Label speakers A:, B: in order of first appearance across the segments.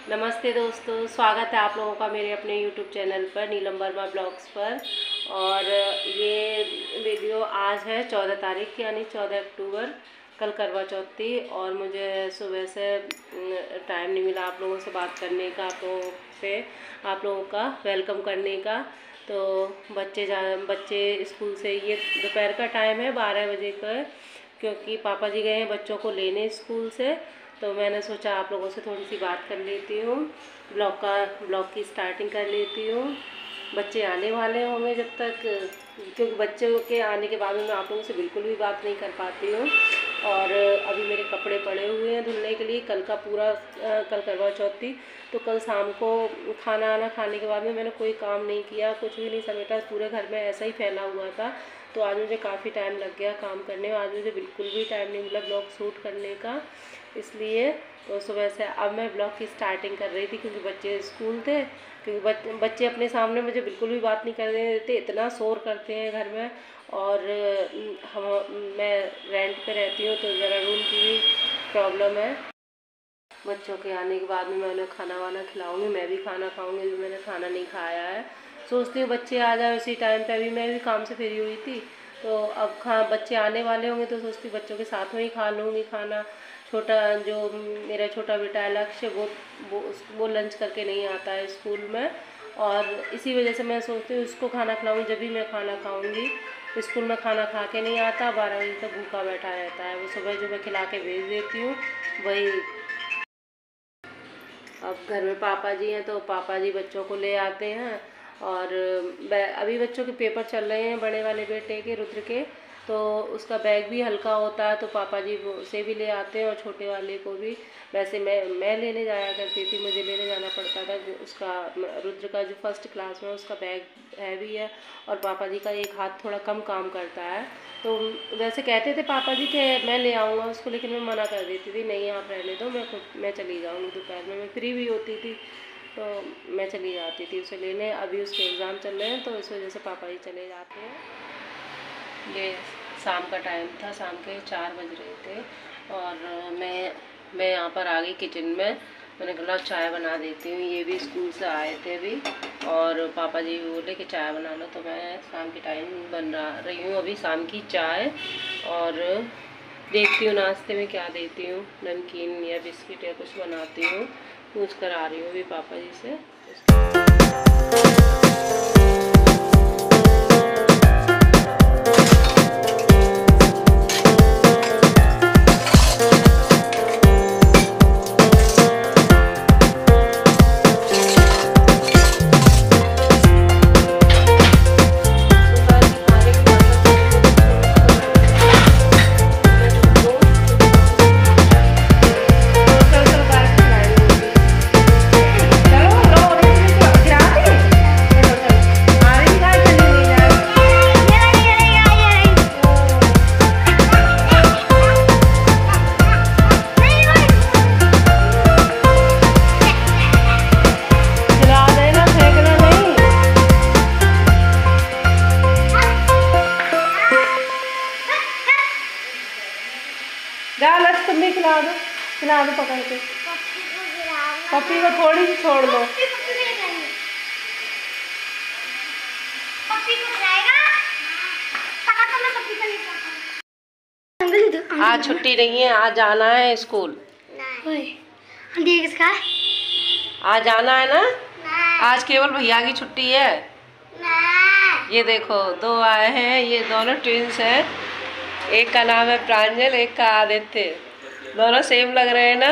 A: नमस्ते दोस्तों, स्वागत है आप लोगों का मेरे अपने YouTube चैनल पर नीलम वर्मा ब्लॉग्स पर। और ये वीडियो आज है 14 तारीख यानी 14 अक्टूबर। कल करवा चौथ थी और मुझे सुबह से टाइम नहीं मिला आप लोगों से बात करने का, आप लोगों का वेलकम करने का। तो बच्चे स्कूल से, ये दोपहर का टाइम है 12 बजे का, क्योंकि पापा जी गए हैं बच्चों को लेने स्कूल से। तो मैंने सोचा आप लोगों से थोड़ी सी बात कर लेती हूँ, ब्लॉग की स्टार्टिंग कर लेती हूँ। बच्चे आने वाले होंगे जब तक, क्योंकि बच्चों के आने के बाद में मैं आप लोगों से बिल्कुल भी बात नहीं कर पाती हूँ। और अभी मेरे कपड़े पड़े हुए हैं धुलने के लिए, कल करवा चौथ थी। तो कल शाम को खाना खाने के बाद में मैंने कोई काम नहीं किया, कुछ भी नहीं समेटा, पूरे घर में ऐसा ही फैला हुआ था। तो आज मुझे काफ़ी टाइम लग गया काम करने में, आज मुझे बिल्कुल भी टाइम नहीं मिला ब्लॉग शूट करने का। इसलिए तो सुबह से अब मैं ब्लॉग की स्टार्टिंग कर रही थी, क्योंकि बच्चे स्कूल थे, क्योंकि बच्चे अपने सामने मुझे बिल्कुल भी बात नहीं करने देते, इतना शोर करते हैं घर में। और मैं रेंट पे रहती हूँ, तो ज़रा रूम की भी प्रॉब्लम है। बच्चों के आने के बाद में मैं उन्हें खाना वाना खिलाऊंगी, मैं भी खाना खाऊंगी, जो मैंने खाना नहीं खाया है। सोचती हूँ बच्चे आ जाए उसी टाइम पे, अभी मैं भी काम से फ्री हुई थी। तो अब बच्चे आने वाले होंगे तो सोचती हूँ बच्चों के साथ में ही खा लूँगी खाना। जो मेरा छोटा बेटा है लक्ष्य, वो लंच करके नहीं आता है स्कूल में, और इसी वजह से मैं सोचती हूँ उसको खाना खिलाऊँगी जब भी मैं खाना खाऊँगी। स्कूल में खाना खा के नहीं आता, 12 बजे तक भूखा बैठा रहता है। वो सुबह जो मैं खिला के भेज देती हूँ वही। अब घर में पापा जी हैं तो पापा जी बच्चों को ले आते हैं। और अभी बच्चों के पेपर चल रहे हैं, बड़े वाले बेटे के रुद्र के, तो उसका बैग भी हल्का होता है, तो पापा जी उसे भी ले आते हैं, और छोटे वाले को भी। वैसे मैं लेने जाया करती थी, मुझे लेने जाना पड़ता था। जो उसका रुद्र का जो फर्स्ट क्लास में, उसका बैग हैवी है, और पापा जी का एक हाथ थोड़ा कम काम करता है। तो वैसे कहते थे पापा जी कि मैं ले आऊँगा उसको, लेकिन मैं मना कर देती थी, नहीं आप रहने दो, मैं चली जाऊँगी। दोपहर में मैं फ्री भी होती थी तो मैं चली जाती थी उसे लेने। अभी उसके एग्ज़ाम चल रहे हैं तो इस वजह से पापा जी चले जाते हैं। ये शाम का टाइम था, शाम के 4 बज रहे थे, और मैं यहाँ पर आ गई किचन में। मैंने कहा चाय बना देती हूँ, ये भी स्कूल से आए थे अभी, और पापा जी बोले कि चाय बना लो, तो मैं शाम के टाइम बना रही हूँ अभी शाम की चाय। और देखती हूँ नाश्ते में क्या देती हूँ, नमकीन या बिस्किट या कुछ बनाती हूँ, पूछ कर आ रही हूँ अभी पापा जी से। तुम भी खिला दो पकड़ के। पप्पी को थोड़ी सी छोड़ दो। आज छुट्टी नहीं है, आज जाना है स्कूल। आज जाना है ना, आज केवल भैया की छुट्टी है। ये देखो 2 आए हैं, ये दोनों ट्विंस हैं, एक का नाम है प्रांजल, एक का आदित्य। दोनों सेम लग रहे हैं ना।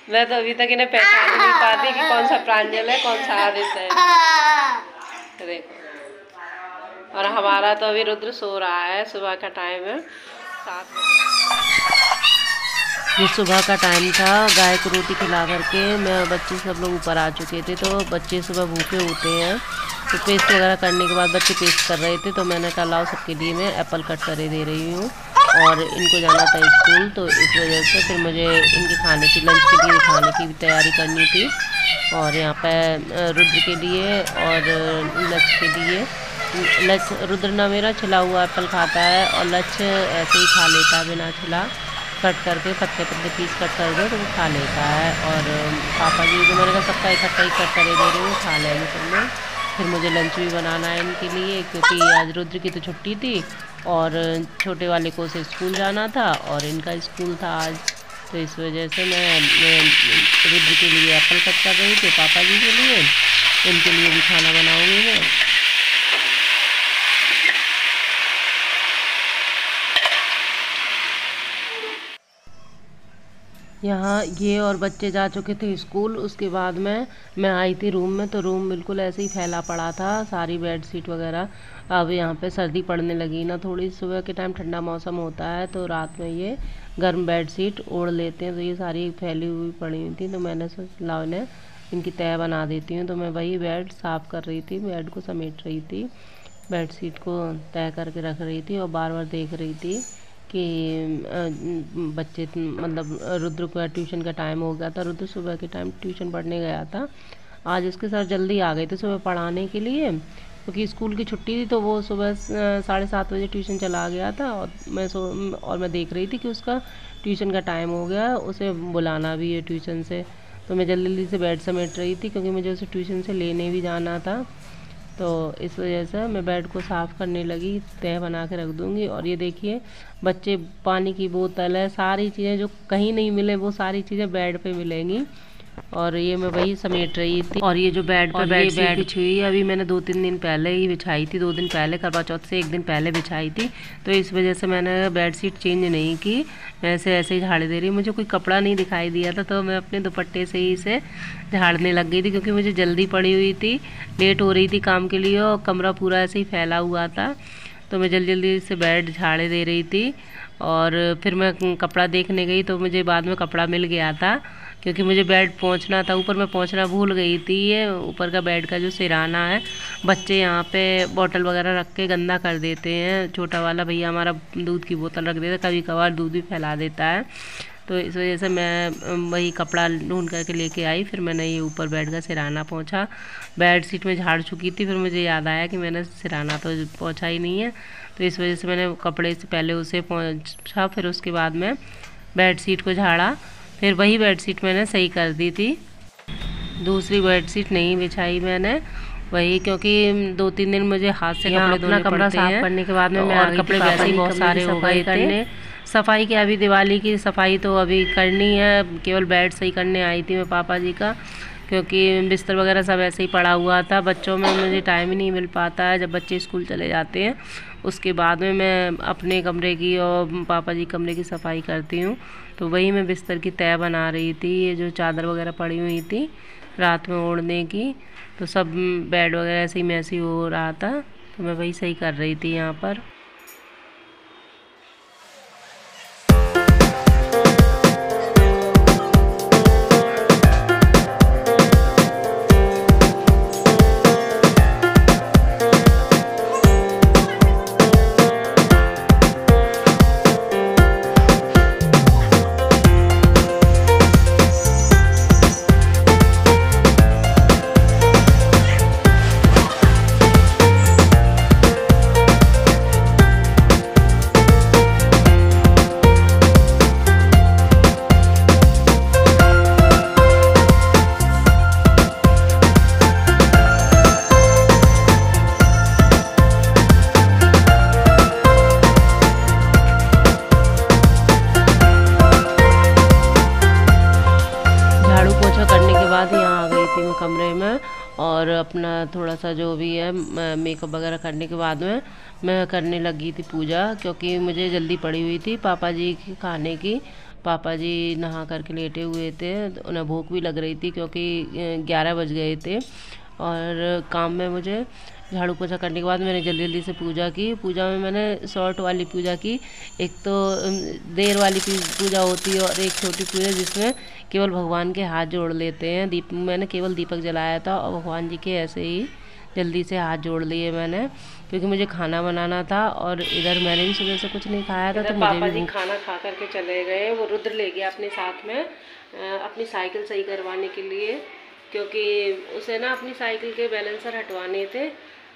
A: मैं तो अभी तक इन्हें पहचान नहीं पाती कि कौन सा प्रांजल है कौन सा आदित्य है। देखो, और हमारा तो अभी रुद्र सो रहा है, सुबह का टाइम है 7 बजे। ये सुबह का टाइम था, गाय को रोटी खिला करके मैं बच्चे सब लोग ऊपर आ चुके थे। तो बच्चे सुबह भूखे होते हैं, तो पेस्ट वगैरह करने के बाद बच्चे पेस्ट कर रहे थे, तो मैंने कहा लाओ सबके लिए मैं एप्पल कट करे दे रही हूँ। और इनको जाना था स्कूल, तो इस वजह से फिर मुझे इनके खाने की, लंच के लिए खाने की भी तैयारी करनी थी। और यहाँ पे रुद्र के लिए और लक्ष्य के लिए, रुद्र ना मेरा छिला हुआ एप्पल खाता है, और लक्ष्य ऐसे ही खा लेता है बिना छिला। कट करके पतले पतले पीस कट कर दो तो वो खा लेता है। और पापा जी को मैंने कहा सबका इकट्ठा ही कट करे दे रही हूँ, खा लेंगे सब लोग। फिर मुझे लंच भी बनाना है इनके लिए, क्योंकि आज रुद्र की तो छुट्टी थी और छोटे वाले को उसे स्कूल जाना था और इनका स्कूल था आज। तो इस वजह से मैं रुद्र के लिए एप्पल कट कर रही थी, पापा जी के लिए, इनके लिए भी खाना बनाऊंगी मैं। यहाँ ये और बच्चे जा चुके थे स्कूल। उसके बाद में मैं आई थी रूम में, तो रूम बिल्कुल ऐसे ही फैला पड़ा था, सारी बेडशीट वगैरह। अब यहाँ पे सर्दी पड़ने लगी ना थोड़ी, सुबह के टाइम ठंडा मौसम होता है तो रात में ये गर्म बेडशीट ओढ़ लेते हैं, तो ये सारी फैली हुई पड़ी हुई थी। तो मैंने सोचा लाओ इन्हें इनकी तह बना देती हूँ। तो मैं वही बेड साफ़ कर रही थी, बेड को समेट रही थी, बेडशीट को तय करके रख रही थी और बार बार देख रही थी कि बच्चे मतलब रुद्र का ट्यूशन का टाइम हो गया था। रुद्र सुबह के टाइम ट्यूशन पढ़ने गया था। आज उसके सर जल्दी आ गए थे सुबह पढ़ाने के लिए, क्योंकि स्कूल की छुट्टी थी। तो वो सुबह 7:30 बजे ट्यूशन चला गया था और मैं देख रही थी कि उसका ट्यूशन का टाइम हो गया, उसे बुलाना भी है ट्यूशन से। तो मैं जल्दी जल्दी से बेड समेट रही थी, क्योंकि मुझे उसे ट्यूशन से लेने भी जाना था। तो इस वजह से मैं बेड को साफ़ करने लगी, तह बना के रख दूँगी। और ये देखिए बच्चे, पानी की बोतल है, सारी चीज़ें जो कहीं नहीं मिले वो सारी चीज़ें बेड पे मिलेंगी। और ये मैं वही समेट रही थी। और ये जो बेड पे बेड बिछी हुई है, अभी मैंने 2-3 दिन पहले ही बिछाई थी, 2 दिन पहले, करवा चौथ से 1 दिन पहले बिछाई थी। तो इस वजह से मैंने बेडशीट चेंज नहीं की, मैं ऐसे ही झाड़ दे रही। मुझे कोई कपड़ा नहीं दिखाई दिया था, तो मैं अपने दुपट्टे से ही इसे झाड़ने लग गई थी, क्योंकि मुझे जल्दी पड़ी हुई थी, लेट हो रही थी काम के लिए और कमरा पूरा ऐसे ही फैला हुआ था। तो मैं जल्दी जल्दी से बेड झाड़े दे रही थी। और फिर मैं कपड़ा देखने गई तो मुझे बाद में कपड़ा मिल गया था, क्योंकि मुझे बेड पहुंचना था, ऊपर मैं पहुंचना भूल गई थी। ये ऊपर का बेड का जो सिराना है, बच्चे यहाँ पे बोतल वगैरह रख के गंदा कर देते हैं। छोटा वाला भैया हमारा दूध की बोतल रख देता है, कभी कभार दूध भी फैला देता है। तो इस वजह से मैं वही कपड़ा ढूंढ करके लेके आई। फिर मैंने ये ऊपर बेड का सिराना पोंछा, बेड शीट में झाड़ चुकी थी, फिर मुझे याद आया कि मैंने सिराना तो पोंछा ही नहीं है। तो इस वजह से मैंने कपड़े से पहले उसे पोंछा, फिर उसके बाद में बेड शीट को झाड़ा। फिर वही बेड शीट मैंने सही कर दी थी, दूसरी बेड शीट नहीं बिछाई मैंने वही, क्योंकि 2-3 दिन मुझे हाथ से कपड़े धोने पड़ते हैं। साफ करने के बाद में मैं और कपड़े वैसे ही बहुत सारे हो गए थे। सफाई की अभी दिवाली की सफाई तो अभी करनी है, केवल बेड सही करने आई थी मैं पापा जी का, क्योंकि बिस्तर वगैरह सब ऐसे ही पड़ा हुआ था। बच्चों में मुझे टाइम ही नहीं मिल पाता है, जब बच्चे स्कूल चले जाते हैं उसके बाद में मैं अपने कमरे की और पापा जी कमरे की सफाई करती हूँ। तो वही मैं बिस्तर की तह बना रही थी, ये जो चादर वगैरह पड़ी हुई थी रात में ओढ़ने की, तो सब बेड वगैरह ऐसे ही मैसी हो रहा था, तो मैं वही सही कर रही थी यहाँ पर। कमरे में और अपना थोड़ा सा जो भी है मेकअप वगैरह करने के बाद में मैं करने लगी थी पूजा, क्योंकि मुझे जल्दी पड़ी हुई थी पापा जी की खाने की। पापा जी नहा करके लेटे हुए थे, उन्हें भूख भी लग रही थी क्योंकि 11 बज गए थे। और काम में मुझे झाड़ू पोछा करने के बाद मैंने जल्दी जल्दी से पूजा की। पूजा में मैंने शॉर्ट वाली पूजा की, एक तो देर वाली पूजा होती है और एक छोटी पूजा जिसमें केवल भगवान के हाथ जोड़ लेते हैं। मैंने केवल दीपक जलाया था और भगवान जी के ऐसे ही जल्दी से हाथ जोड़ लिए मैंने, क्योंकि मुझे खाना बनाना था और इधर मैंने भी सुबह से कुछ नहीं खाया था। तो पापा जी खाना खा करके चले गए, वो रुद्र ले गया अपने साथ में अपनी साइकिल सही करवाने के लिए, क्योंकि उसे ना अपनी साइकिल के बैलेंसर हटवाने थे।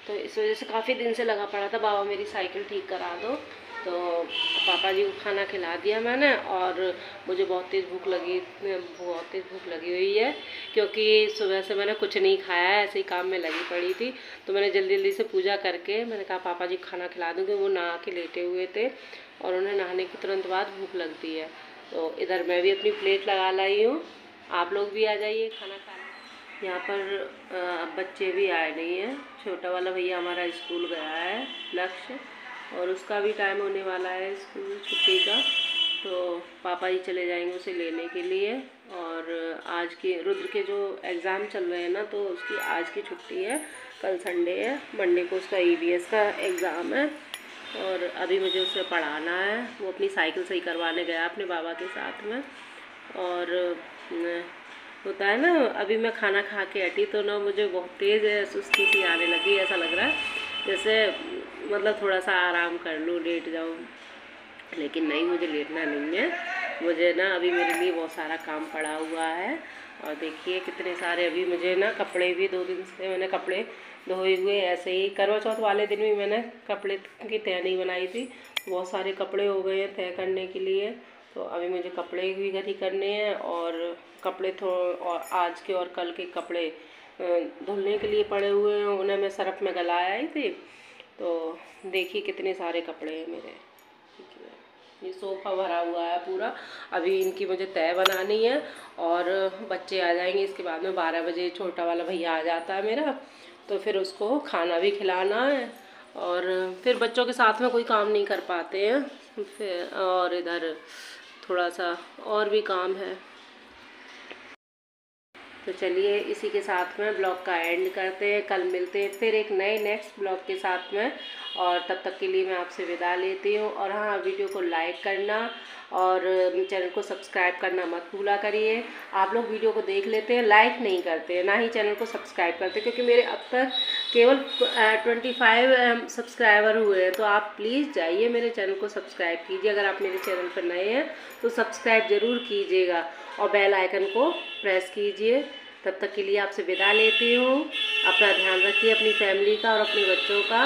A: तो इस वजह से काफ़ी दिन से लगा पड़ा था, बाबा मेरी साइकिल ठीक करा दो। तो पापा जी को खाना खिला दिया मैंने, और मुझे बहुत तेज़ भूख लगी हुई है, क्योंकि सुबह से मैंने कुछ नहीं खाया है, ऐसे ही काम में लगी पड़ी थी। तो मैंने जल्दी जल्दी से पूजा करके मैंने कहा पापा जी खाना खिला दूँगी। वो नहा के लेटे हुए थे और उन्हें नहाने के तुरंत बाद भूख लगती है। तो इधर मैं भी अपनी प्लेट लगा लाई हूँ, आप लोग भी आ जाइए खाना खाने। यहाँ पर बच्चे भी आए नहीं हैं। छोटा वाला भैया हमारा स्कूल गया है, लक्ष्य, और उसका भी टाइम होने वाला है स्कूल छुट्टी का। तो पापा जी चले जाएंगे उसे लेने के लिए। और आज के रुद्र के जो एग्ज़ाम चल रहे हैं ना, तो उसकी आज की छुट्टी है, कल संडे है, मंडे को उसका EVS का एग्ज़ाम है। और अभी मुझे उसे पढ़ाना है। वो अपनी साइकिल सही करवाने गया अपने बाबा के साथ में। और होता है ना, अभी मैं खाना खा के हटी तो ना मुझे बहुत तेज़ सुस्ती सी आने लगी। ऐसा लग रहा है जैसे मतलब थोड़ा सा आराम कर लूँ, लेट जाऊँ, लेकिन नहीं, मुझे लेटना नहीं है। मुझे ना अभी मेरे लिए बहुत सारा काम पड़ा हुआ है। और देखिए कितने सारे अभी मुझे ना कपड़े भी 2 दिन से मैंने कपड़े धोए हुए, ऐसे ही करवा चौथ वाले दिन भी मैंने कपड़े की तह नहीं बनाई थी। बहुत सारे कपड़े हो गए हैं तय करने के लिए। तो अभी मुझे कपड़े भी घर ही करने हैं, और कपड़े और आज के और कल के कपड़े धुलने के लिए पड़े हुए हैं। उन्हें मैं सरफ में गला आई थी। तो देखिए कितने सारे कपड़े हैं मेरे। ये सोफ़ा भरा हुआ है पूरा। अभी इनकी मुझे तय बनानी है, और बच्चे आ जाएंगे इसके बाद में। 12 बजे छोटा वाला भैया आ जाता है मेरा, तो फिर उसको खाना भी खिलाना है। और फिर बच्चों के साथ में कोई काम नहीं कर पाते हैं फिर। और इधर थोड़ा सा और भी काम है। तो चलिए इसी के साथ में ब्लॉग का एंड करते हैं। कल मिलते हैं फिर एक नए नेक्स्ट ब्लॉग के साथ में, और तब तक के लिए मैं आपसे विदा लेती हूँ। और हाँ, वीडियो को लाइक करना और चैनल को सब्सक्राइब करना मत भूला करिए। आप लोग वीडियो को देख लेते हैं, लाइक नहीं करते हैं, ना ही चैनल को सब्सक्राइब करते, क्योंकि मेरे अब तक केवल 25 सब्सक्राइबर हुए हैं। तो आप प्लीज़ जाइए मेरे चैनल को सब्सक्राइब कीजिए। अगर आप मेरे चैनल पर नए हैं तो सब्सक्राइब ज़रूर कीजिएगा, और बेल आइकन को प्रेस कीजिए। तब तक के लिए आपसे विदा लेती हूँ। अपना ध्यान रखिए, अपनी फैमिली का और अपने बच्चों का।